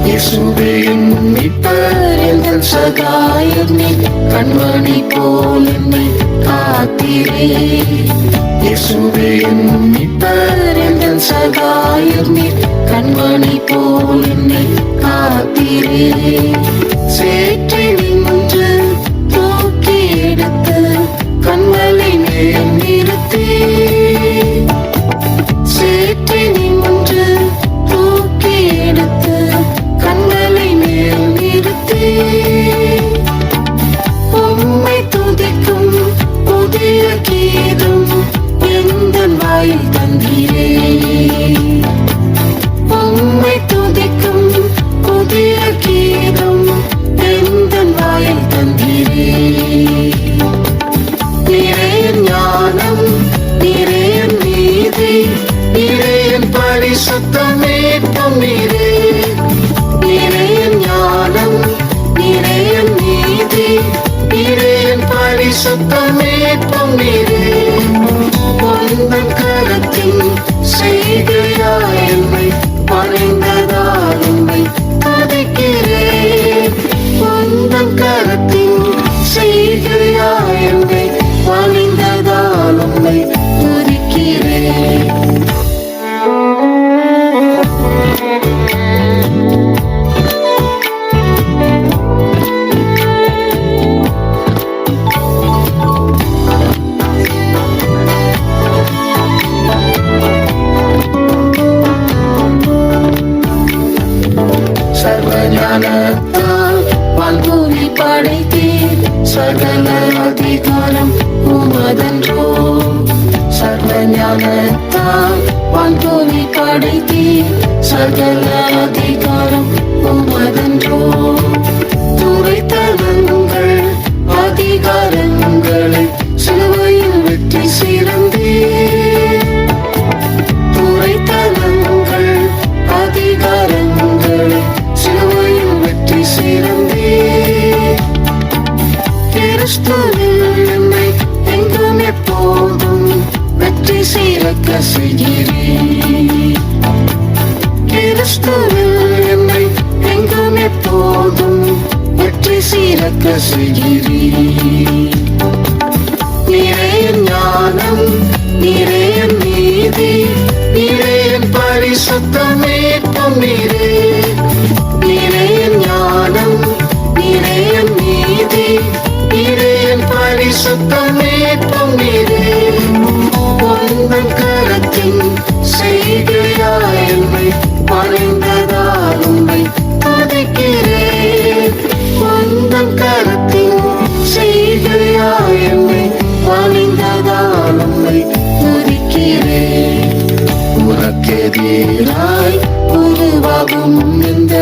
இயேசுவே என் மீட்பர் எங்கள் சகாயம் நீர், கண்மணி போல் என்னை காத்தீரே. இயேசுவே என் மீட்பர் எங்கள் சகாயம் நீர், கண்மணி போல் என்னை காத்தீரே. சேற்றை நின்று தூக்கி எடுத்து கண்மலை மேல் நிறுத்தி, சேற்றை நின்று தூக்கி எடுத்து கண்மலை மேல் நிறுத்தி, உம்மை துதிக்கும் புதிய கீதம் எந்தன் வாயில் தந்தீரே. உம்மை துதிக்கும் புதிய கீதம் எந்தன் வாயில் தந்தீரே. நீரே என் ஞானம், நீரே என் நீதி, நீரே என் பரிசுத்தம் மீட்பும் நீரே. நீரே என் ஞானம், நீரே என் நீதி, நீரே என் பரிசுத்தம் மீட்பும் நீரே. உந்தன் கரத்தின் செய்கையாய் என்னை பணிந்ததால் உம்மை துதிக்கிறேன். உந்தன் கரத்தின் செய்கையாய் என்னை பணிந்ததால் உம்மை துதிக்கிறேன். சர்வஞானத்தால் வான்பூமி படைத்தீர், சகல அதிகாரம் உமதன்றோ. சர்வஞானத்தால் வான்பூமி படைத்தீர், சகல அதிகாரம் உமதன்றோ. துரைத்தனங்கள் அதிகாரங்களை சிலுவையில் வெற்றி சிறந்தீர். துரைத்தனங்கள் அதிகாரங்களை சிலுவையில் வெற்றி சிறந்தீர். கிறிஸ்துவில் என்னை எங்கும் எப்போதும் வெற்றி சிறக்க செய்கிறீர். கிறிஸ்துவில் என்னை எங்கும் எப்போதும் வெற்றி சிறக்க செய்கிறீர். நீரே என் ஞானம், நீரே என் நீதி, நீரே என் பரிசுத்தம் மீட்பும் நீரே. நீரே என் ஞானம், நீரே என் நீதி, நீரே என் பரிசுத்தம் மீட்பும் நீரே. உந்தன் கரத்தின் செய்கையாய் என்னை பணிந்ததால் உம்மை துதிக்கிறேன். உந்தன் கரத்தின் செய்கையாய் என்னை பணிந்ததால் உம்மை துதிக்கிறேன். உனக்கெதிராய் உருவாகும் எந்த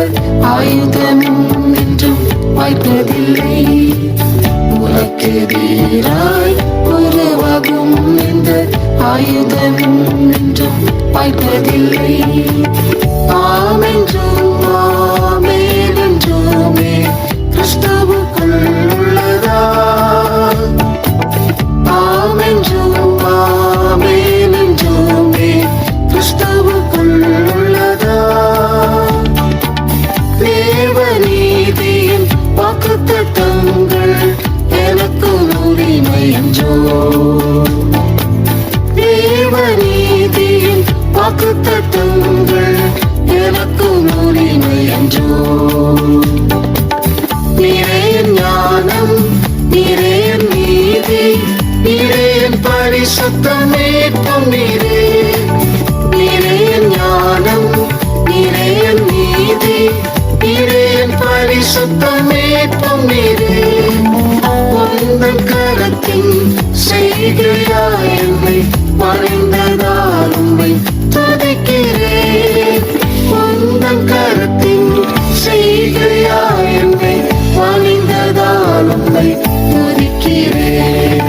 ஆயுதமும் என்றும் வாய்ப்பதில்லை. உனக்கெதிராய் உருவாகும் எந்த ஆயுதமும் என்றும் வாய்ப்பதில்லை. ஆமென்றும் ஆமென் என்றுமே கிறிஸ்துவுக்குள் உள்ளதா. ஆமென்றும் ஆமென் என்றுமே கிறிஸ்துவுக்குள் உள்ளதா. தேவநீதியின் வாக்குத்தத்தங்கள் எனக்கு உரிமை என்றோ. தேவநீதியின் வாக்குத்தத்தங்கள் எனக்கு உரிமை என்றோ. நீரே என் ஞானம், நீரே என் நீதி, நீரே என் பரிசுத்தம் மீட்பும் நீரே. நீரே என் ஞானம், நீரே என் நீதி, நீரே என் பரிசுத்தம் மீட்பும் நீரே. உந்தன் கரத்தின் செய்கையாய் என்னை பணிந்ததால் உம்மை துதிக்கிறேன். உந்தன் கரத்தின் செய்கையாய் என்னை பணிந்ததால் உம்மை துதிக்கிறேன்.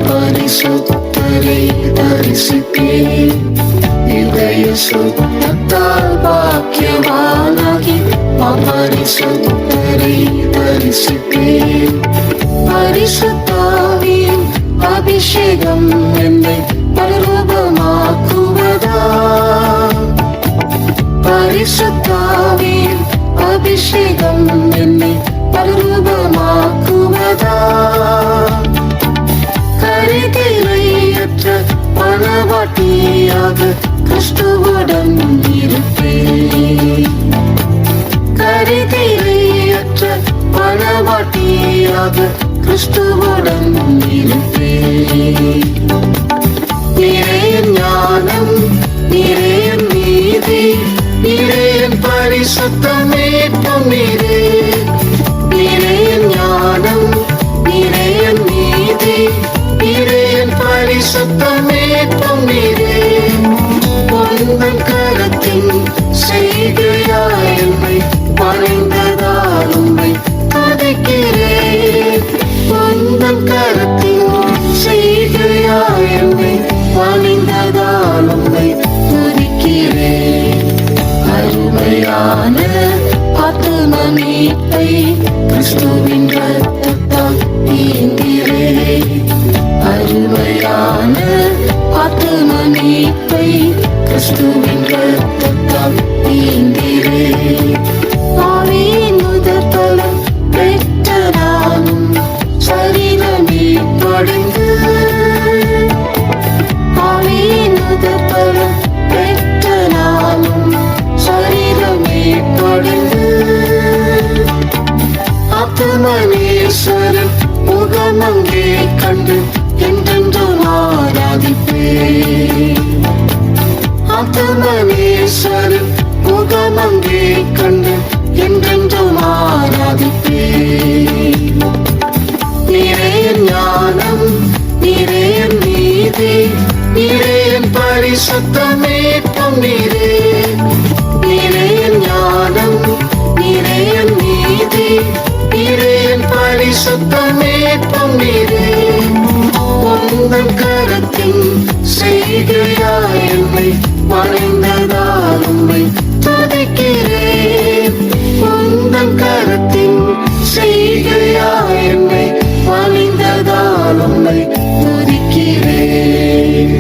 பரிசுத்தரை தரிசிப்பேன். இதய சுத்தத்தால் பாக்கியவானாகி பரிசுத்தரை தரிசிப்பேன். பரிசுத்தாவியின் அபிஷேகம் என்னை பரிரூபமாக்குவதா. பரிசுத்தாவியின் அபிஷேகம் என்னை பரிரூபமாக்குவதா. கரைதிரையற்ற பணவாட்டியாக கிறிஸ்துவுடன் இருப்பேன். கரைதிரையற்ற பணவாட்டியாக கிறிஸ்துவுடன் இருப்பேன். நீரே என் ஞானம், நீரே என் நீதி, நீரே என் பரிசுத்தமே நீரே. நீரே என் ஞானம், நீரே என் நீதி, நீரே என் பரிசுத்தமே நீரே. உந்தன் கரத்தின் செய்கையாய் என்னை பணிந்ததால் உம்மை துதிக்கிறேன். உந்தன் கரத்தின் செய்கையாய் என்னை பணிந்ததால் உம்மை துதிக்கிறேன். அருமையான ஆத்தும மீட்பை கிறிஸ்துவின் இரத்தத்தால் ஈந்திரேன். அருமையான ஆத்தும மீட்பை கிறிஸ்துவின் இரத்தத்தால் ஈந்திரேன். ஆவியின் முதற்பலன் பெற்ற நானும் சரீரமே படைந்து. ஆவியின் முதற்பலன் பெற்ற நானும் சரீரமே படைந்து. ஆத்துமனேஸ்வரன் முகமங்கே கண்டு என்றென்றும் ஆராதிப்பேன். ஆத்துமனேஸ்வரன் முகமங்கே கண்டு என்றென்றும் ஆராதிப்பேன். நீரே என் ஞானம், நீரே என் நீதி, நீரே என் பரிசுத்தமே நீரே. நீரே என் ஞானம், நீரே என் நீதி, நீரே என் பரிசுத்தமே நீரே. உந்தன் கரத்தின் செய்கையாய் என்னை பணிந்ததால் உம்மை துதிக்கிறேன். உந்தன் கரத்தின் செய்கையாய் என்னை பணிந்ததால் உம்மை துதிக்கிறேன்.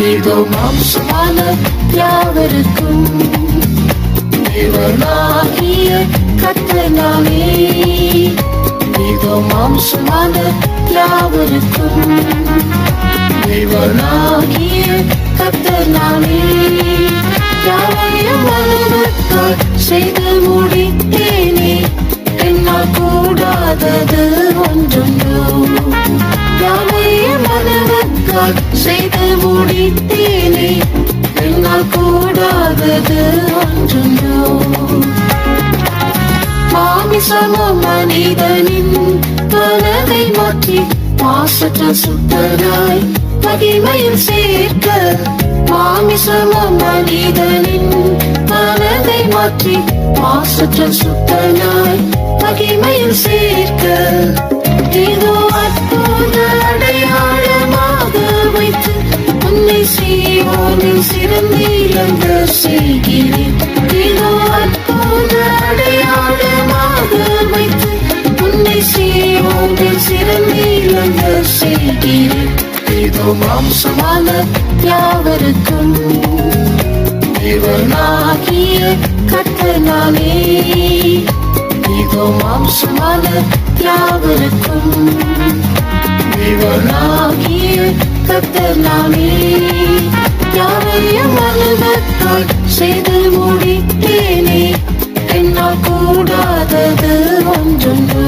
இதோ மாம்சமான யாவருக்கும் தேவனாகிய கர்த்தனாலே, இதோ மாம்சமான யாவருக்கும் தேவனாகிய கர்த்தனாலே, யாவையும் அனுபவத்தால் செய்து முடித்தேனே, என்னால் கூடாதது ஒன்றுண்டோ. யாவையும் அனுபவத்தால் செய்து முடித்தேனே, என்னால் கூடாதது ஒன்றுண்டோ. மாமிசமும் மனிதனின் மனதை மாற்றி மாசற்ற சுத்தராய் மகிமையில் சேர்க்க, மாமிசமும் மனிதனின் மனதை மாற்றி மாசற்ற சுத்தராய் மகிமையில் சேர்க்க, இதோ அற்புத அடையாளமாக வைத்து உன்னை சீயோனில் சிறந்திலங்க செய்கிறேன். இதோ அற்புத அடையாளமாக வைத்து உன்னை சீயோனில் சிறந்திலங்க செய்கிறேன். இதோ மாம்சமான யாவருக்கும் தேவனாகிய கர்த்தனாலே, இதோ மாம்சமான யாவருக்கும் தேவனாகிய கர்த்தனாலே, யாவையும் அனுபவத்தால் செய்து முடித்தேனே, என்னால் கூடாதது ஒன்றுண்டோ.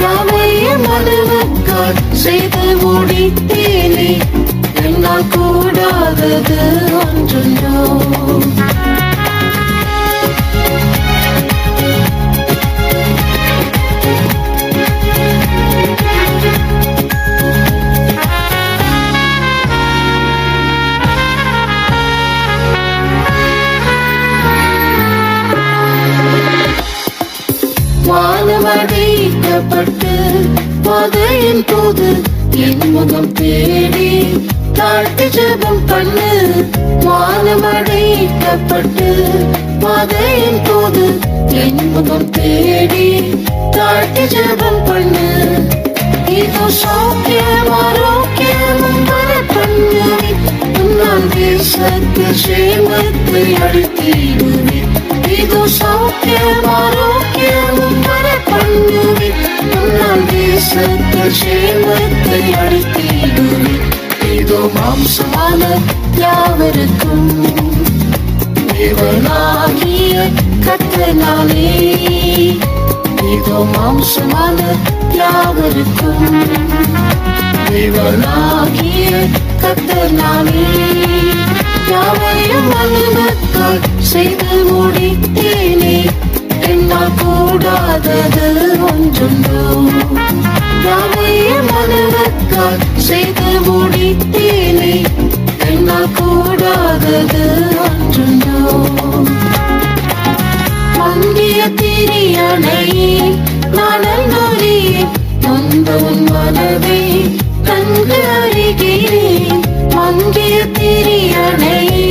யாவையும் அனுபவத்தால் செய்து முடித்தேனே, என்னால் கூடாதது ஒன்றுண்டோ. வாதையின் போது என் முகம் தேடி தாழ்த்தி ஜெபம் பண்ணு. வானமடைக்கப்பட்டு வாதையின் போது என் முகம் தேடி தாழ்த்தி ஜெபம் பண்ணு. இதோ சௌக்கியம் ஆரோக்கியமும் வர பண்ணுவேன். உன்னால் தேசத்தில் சேமத்தை அளித்திடுவேன். இதோ சௌக்கியம் ஆரோக்கியமும் வர பண்ணுவேன். உன்னால் தேசத்தில் சேமத்தை அளித்திடுவேன். இதோ மாம்சமான யாவருக்கும் தேவனாகிய கர்த்தனாலே. இதோ மாம்சமான யாவருக்கும் தேவனாகிய கர்த்தனாலே. யாவையும் அனுபவத்தால் செய்து முடித்தேனே, என்னால் கூடாதது ஒன்றுண்டோ. யாவையும் அனுபவத்தால் செய்து முடித்தேனே, என்னால் கூடாதது ஒன்றுண்டோ. மங்கிய திரியணையே நானல் நொறியே நொந்தவன் மனதை நன்கு அறிகிறேன். மங்கிய திரியணையே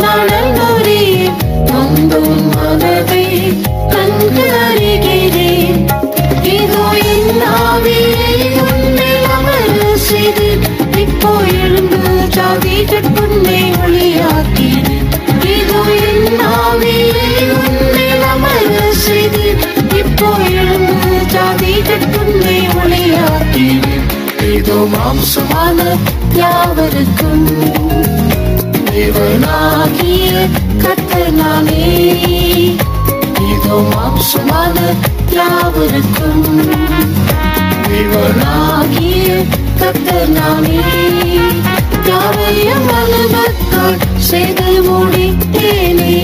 நானல் நொறியே நொந்தவன் மனதை நன்கு அறிகிறேன். இதோ என் ஆவியை உன்னில் அமர செய்து இப்போ எழுந்து ஜாதிகள் உன்னை ஒளியாக்கினேன். இதோ என் ஆவியை உன்னில் அமர செய்து இப்போ எழுந்து ஜாதிகள் உன்னை ஒளியாக்கினேன். இதோ மாம்சமான யாவருக்கும் தேவனாகிய கர்த்தனாலே. இதோ மாம்சமான யாவருக்கும் தேவனாகிய கர்த்தனாலே. யாவையும் அனுபவத்தால் செய்து முடித்தேனே,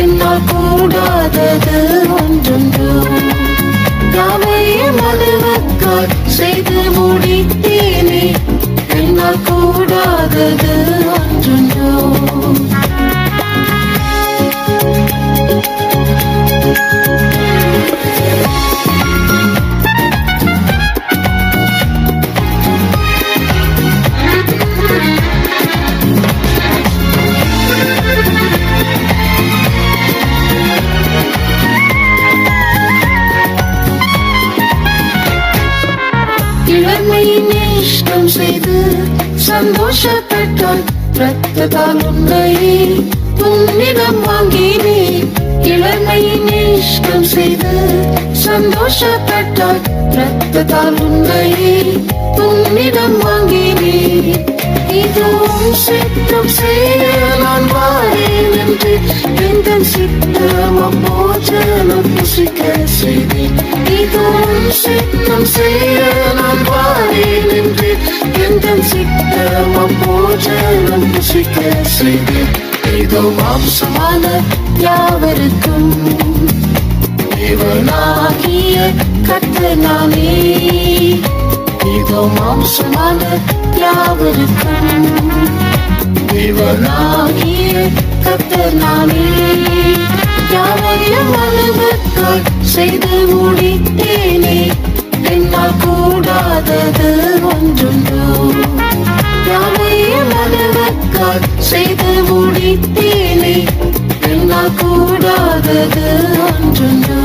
என்னால் கூடாதது ஒன்றுண்டோ. யாவையும் அனுபவத்தால் செய்து முடித்தேனே, என்னால் கூடாதது ஒன்றுண்டோ. இளமையின் இஷ்டம் செய்து சந்தோஷப்பட்டால் இரத்தத்தால் உன்னை உன்னிடம் வாங்கினேன். இளமையின் இஷ்டம் செய்து சந்தோஷப்பட்டால் இரத்தத்தால் உன்னை உன்னிடம் வாங்கினேன். இதோ சித்தம் செய்ய நான் வாரேன் என்று எந்த சித்தம் அப்போஜனம் புசிக்க செய்தேன். இதோ சித்தம் செய்ய நான் வாரேன் என்று எந்த சித்தம் அப்போஜனம் புசிக்க செய்தேன். இதோ மாம்சமான யாவருக்கும் தேவனாகிய கர்த்தனாலே. இதோ மாம்சமான யாவருக்கும் தேவனாகிய கர்த்தனாலே. யாவையும் அனுபவத்தால் செய்து முடித்தேனே, என்னால் கூடாதது ஒன்றுண்டோ. யாவையும் அனுபவத்தால் செய்து முடித்தேனே, என்னால் கூடாதது ஒன்றுண்டோ.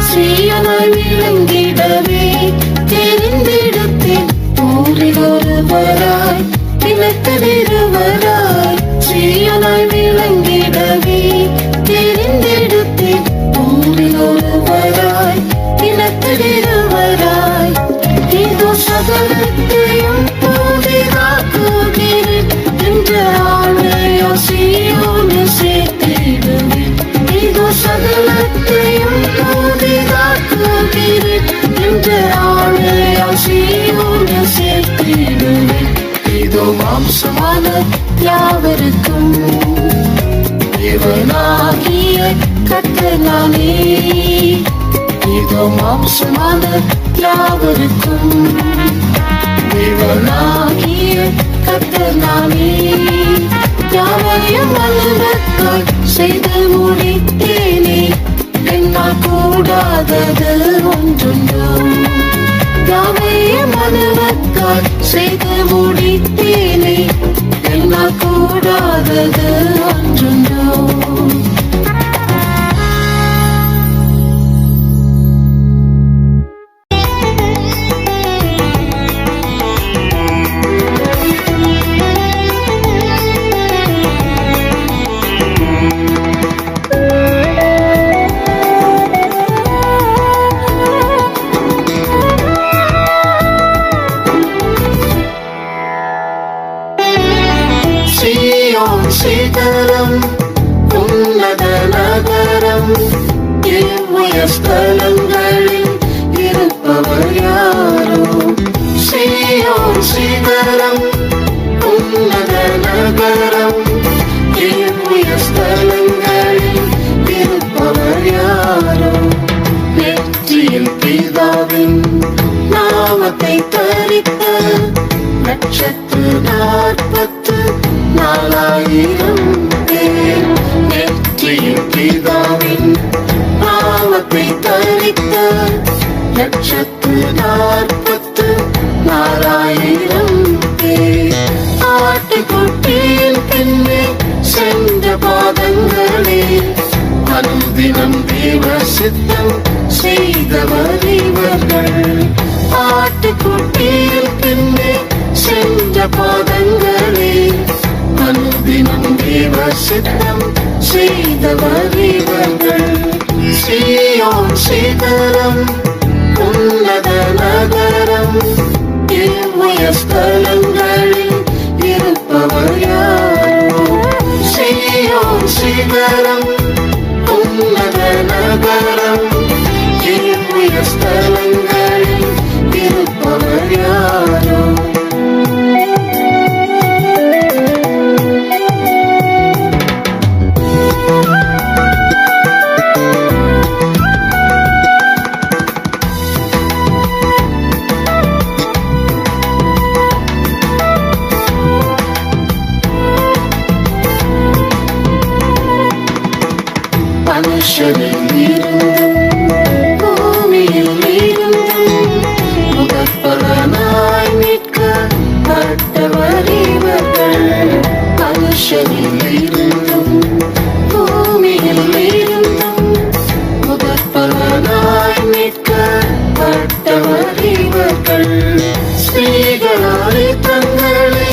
சீயனாய் விளங்கிடவே தெரிந்தெடுத்தேன், ஊரில் ஒருவராய் நிலத்தில் இருவராய். சீயனாய் விளங்கிடவே தெரிந்தெடுத்தேன், ஊரில் ஒருவராய் நிலத்தில் இருவராய். இதோ சகலத்தையும் புதிதாக்குகிறேன் என்ற ஆணையோ சீயோனில் சேர்த்திடுவேன். இதோ சகலத்தையும் புதிதாக்குகிறேன் என்ற ஆணையோ சீயோனில் சேர்த்திடுவேன். இதோ மாம்சமான யாவருக்கும் தேவனாகிய கர்த்தனாலே. இதோ மாம்சமான யாவருக்கும் தேவனாகிய கர்த்தனாலே. யாவையும் அனுபவத்தால் செய்து முடித்தேனே, என்னால் கூடாதது ஒன்றுண்டோ. யாவையும் மனுவத்தால் செய்து முடித்தேனே, என்னால் கூடாதது ஒன்றுண்டோ. சீயோன் சிகரம் உன்னத நகரம், இவ்வுயர் ஸ்தலங்களில் இருப்பவர் யாரோ. சீயோன் சிகரம் உன்னத நகரம், இவ்வுயர் ஸ்தலங்களில் இருப்பவர் யாரோ. நெற்றியில் பிதாவின் நாமத்தை தரித்த 144,000 பேர், நெற்றியில் பிதாவின் நாமத்தை தரித்த 144,000 பேர். ஆட்டுக்குட்டியின் பின்னே சென்ற பாதங்களே, அனுதினம் தேவ சித்தம் செய்தவர் இவர்கள். ஆட்டுக்குட்டியின் பின்னே சென்ற பாதங்களே, அனுதினம் தேவ சித்தம் செய்தவர் இவர்கள். சீயோன் சிகரம் உன்னத நகரம், இவ்வுயர் ஸ்தலங்களில் இருப்பவர் யாரோ. சீயோன் சிகரம் உன்னத நகரம், இவ்வுயர் ஸ்தலங்களில் இருப்பவர் யாரோ. மனுஷரில் இருந்தும் பூமியில் இருந்தும் முதற்பலனாய் மீட்கப்பட்டவர் இவர்கள். மனுஷரில் இருந்தும் பூமியில் இருந்தும் முதற்பலனாய் மீட்கப்பட்டவர் இவர்கள். ஸ்திரீகளாலே தங்களை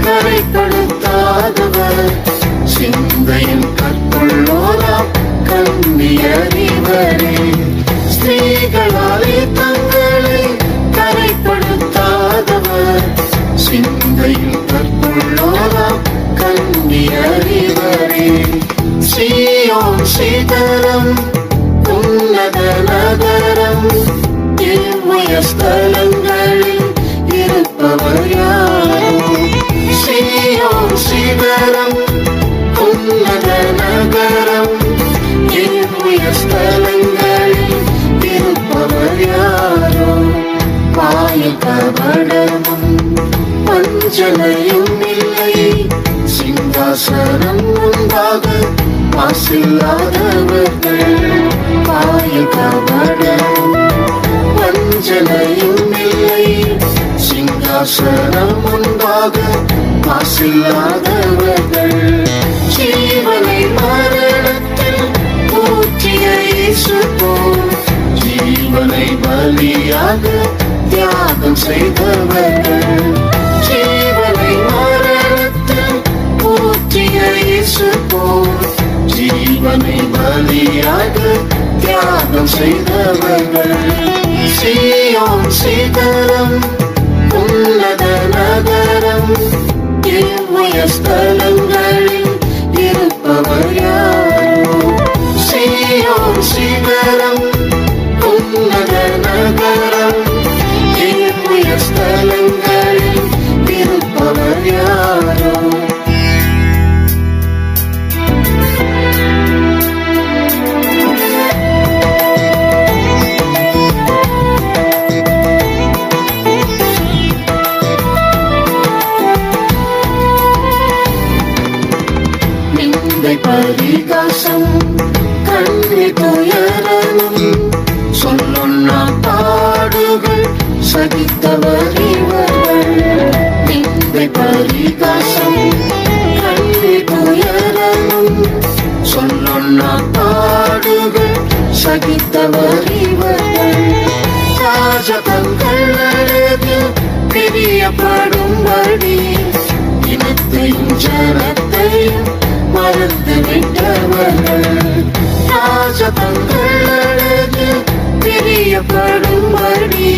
கரைப்படுத்தாதவர், சிந்தையின் கற்புள்ளோராம் கன்னியரிவரே. ஸ்திரீகளாலே தங்களை கரைப்படுத்தாதவர், சிந்தையில் கற்புள்ளோராம் கன்னியரிவரே. சீயோன் சிகரம் உன்னத நகரம், இவ்வுயர் ஸ்தலங்களில் இருப்பவர் யாரோ. சீயோன் சிகரம் உன்னத நகரம், இவ்வுயர் ஸ்தலங்களில் இருப்பவர் யாரோ. வாயில் கபடமும் வஞ்சனையும் இல்லை, சிங்காசனம் முன்பாக மாசில்லாதவர்கள். வாயில் கபடமும் வஞ்சனையும் இல்லை, சிங்காசனம் முன்பாக மாசில்லாதவர்கள். ஜீவனை மரணத்தில் ஊற்றிய இயேசு போல், ஜீவனை பலியாக தியாகம் செய்தவர்கள். ஜீவனை மரணத்தில் ஊற்றிய இயேசு போல், ஜீவனை பலியாக தியாகம் செய்தவர்கள். சீயோன் சிகரம் உன்னத நகரம், இவ்வுயர் ஸ்தலங்களில் இருப்பவர் யாரோ. சீயோன் சிகரம் உன்னத நகரம், இவ்வுயர் ஸ்தலங்களில் இருப்பவர் யாரோ. பரிகாசம் கண்ணி துயரமும் சொல்லுண்ணா பாடுகள் சகித்தவர் இவர்கள். நிந்தை பரிகாசம் கண்ணீர் துயரமும் சொல்லொன்னா பாடுகள் சகித்தவர் இவர்கள். ராஜகங்கள் அழகில் பிரியப்படும்படி இனத்தையும் ஜனத்தையும் மறந்து விட்டவர்கள். ராஜகங்கள் அழகில் பிரியப்படும்படி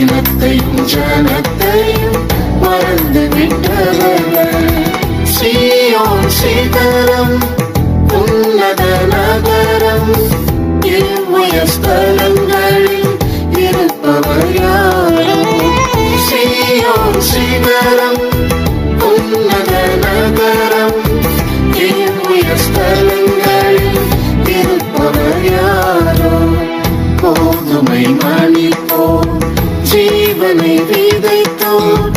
இனத்தையும் ஜனத்தையும் மறந்து விட்டவர்கள். சீயோன் சிகரம் உன்னத நகரம் இவ்வுய ஸ்தலங்களில் இருப்பவர் யாரோ. சீயோன் சிகரம் உன்னத நகரம் இவ்வுய ஸ்தலங்களில் இருப்பவர் யாரோ. போதுமை மணிப்போர் ஜீவனை விதைத்தோர்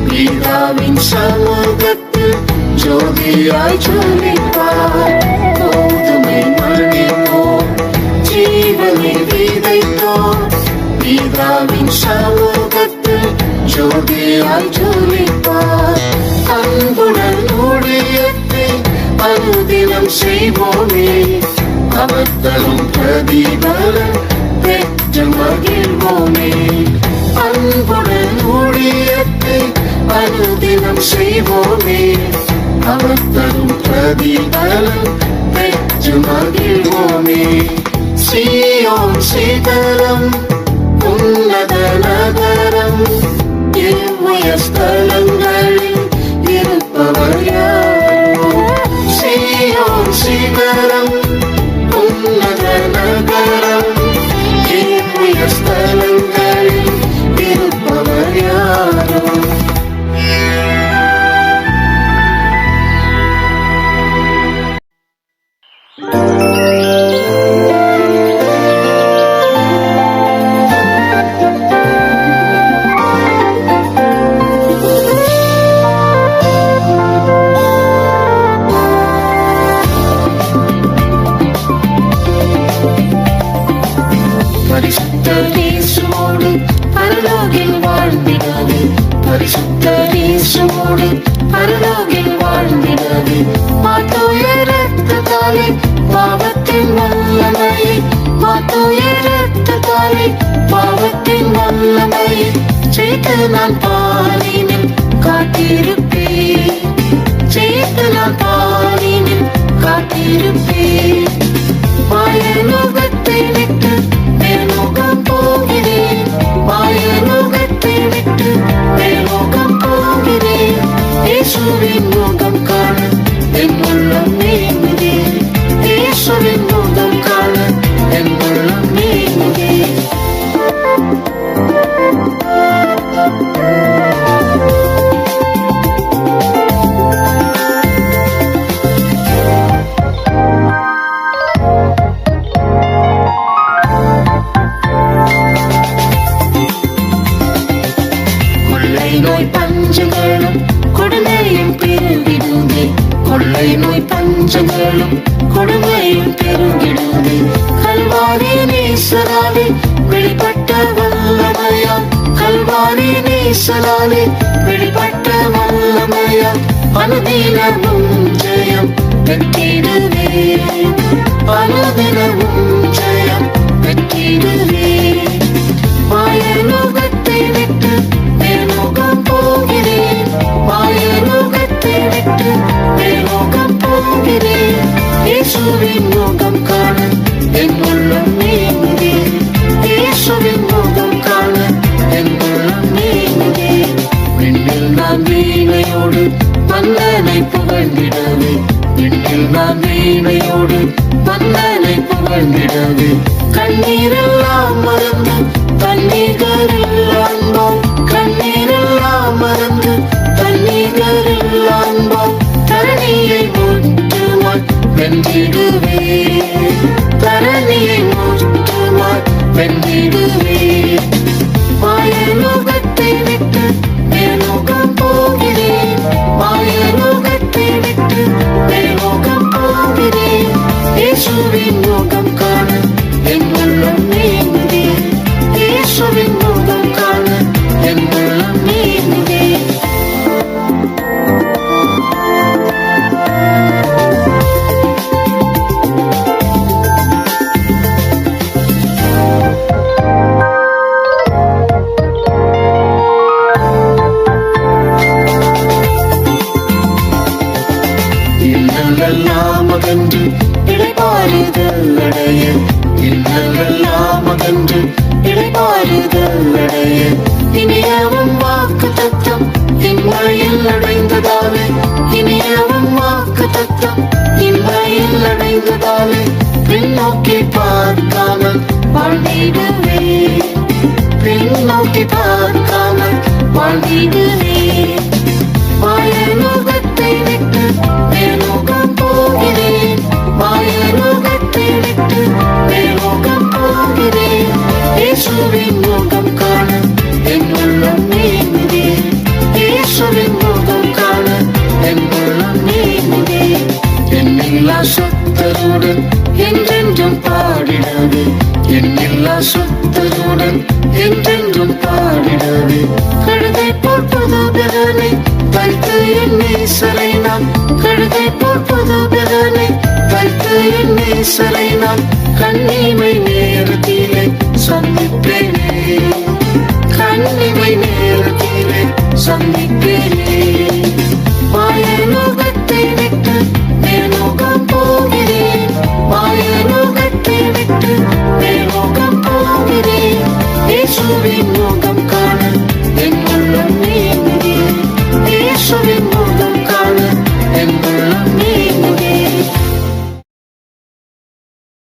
பிதாவின் சமூகத்தில் ஜோதியாய் ஜொலிப்பார். போதுமை மணிப்போர் ஜீவனை விதைத்தோர் பிதாவின் சமூகத்தில் ஜோதியாய் ஜொலிப்பார். அன்புடன் ஊழியத்தை அனுதினம் செய்வோமே அவர் தரும் பிரதிபலன் பெற்று மகிழ்வோமே. அன்புடன் ஊழியத்தை அனுதினம் செய்வோமே அவர் தரும் பிரதிபலன் பெற்று மகிழ்வோமே. சீயோன் சிகரம் உன்னத நகரம் இவ்வுய ஸ்தலங்களில் இருப்பவர் யாரோ. சீயோன் சிகரம் உன்னத நகரம் இவ்வுய ஸ்தலங்களில் இருப்பவர் யாரோ. பரிசுத்தர் இயேசுவோடு பரலோகில் வாழ்ந்திடவே. பரிசுத்தர் இயேசுவோடு பரலோகில் வாழ்ந்திடவே. மாத்தோய இரத்தத்தாலே பாவத்தின் வல்லமையை மாத்தோய இரத்தத்தாலே பாவத்தின் வல்லமையை ஜெயித்து நான் பாரினில் காத்திருப்பேன். ஜெயித்து நான் பாரினில் காத்திருப்பேன். மாயலோகத்தை விட்டு மேலோகம் போகிறேன். மாயலோகத்தை விட்டு மேலோகம் போகிறேன். இயேசுவின் முகம் காண என் உள்ளம் நீங்குதே. இயேசுவின் முகம் காண என் உள்ளம் நீங்குதே. நோய் பஞ்சங்களும் கொடுமையும் பெருகிடுமே. கொள்ளை நோய் பஞ்சங்களும் கொடுமையும் பெருகிடுமே. கல்வாரி நேசராலே வெளிப்பட்ட வல்லமையால் கல்வாரி நேசராலே வெளிப்பட்ட வல்லமையால் அனுதினமும் ஜெயம் பெற்றிடுவே. அனுதினமும் ஜெயம் பெற்றிடுவே. மாயலோகத்தை விட்டு மேலோகம் போகிறேன். மாயலோகத்தை விட்டு மேலோகம் போகிறேன். இயேசுவின் முகம் காண என் உள்ளம் நீங்குதே. இயேசுவின் முகம் காண என் உள்ளம் நீங்குதே. விண்ணில் நான் வீணையோடு மன்னனை புகழ்ந்திடவே. விண்ணில் நான் வீணையோடு மன்னனை புகழ்ந்திடவே. கண்ணீரெல்லாம் மறந்து தண்ணீரில் அன்பால் கண்ணீரெல்லாம் மறந்து தண்ணீரில் அன்பால் தரணியை முற்றுமாய் வென்றிடுவே. தரணியை முற்றுமாய் வென்றிடுவே. மாயலோகத்தை விட்டு மேலோகம் போகிறேன். மாயலோகத்தை விட்டு மேலோகம் போகிறேன். இயேசுவின் முகம் காண என் உள்ளம் நீங்குதே. இயேசுவின் முகம் காண என் இடரெல்லாம் அகன்று இடைப்பாறுதல் அடைய இனியவும் வாக்கு தத்தம் இன்மையில் அடைந்ததாலே இனியவும் வாக்கு தத்தம் இன்மையில் அடைந்ததாலே பின்னோக்கி பார்க்காமல் வாழ்ந்திடுவே பின்னோக்கி பார்க்காமல் வாழ்ந்திடுவே மாயலோகத்தை விட்டு மேலோகம் போகிறேன் மாயலோகத்தை விட்டு மேலோகம் போகிறேன் இயேசுவின் முகம்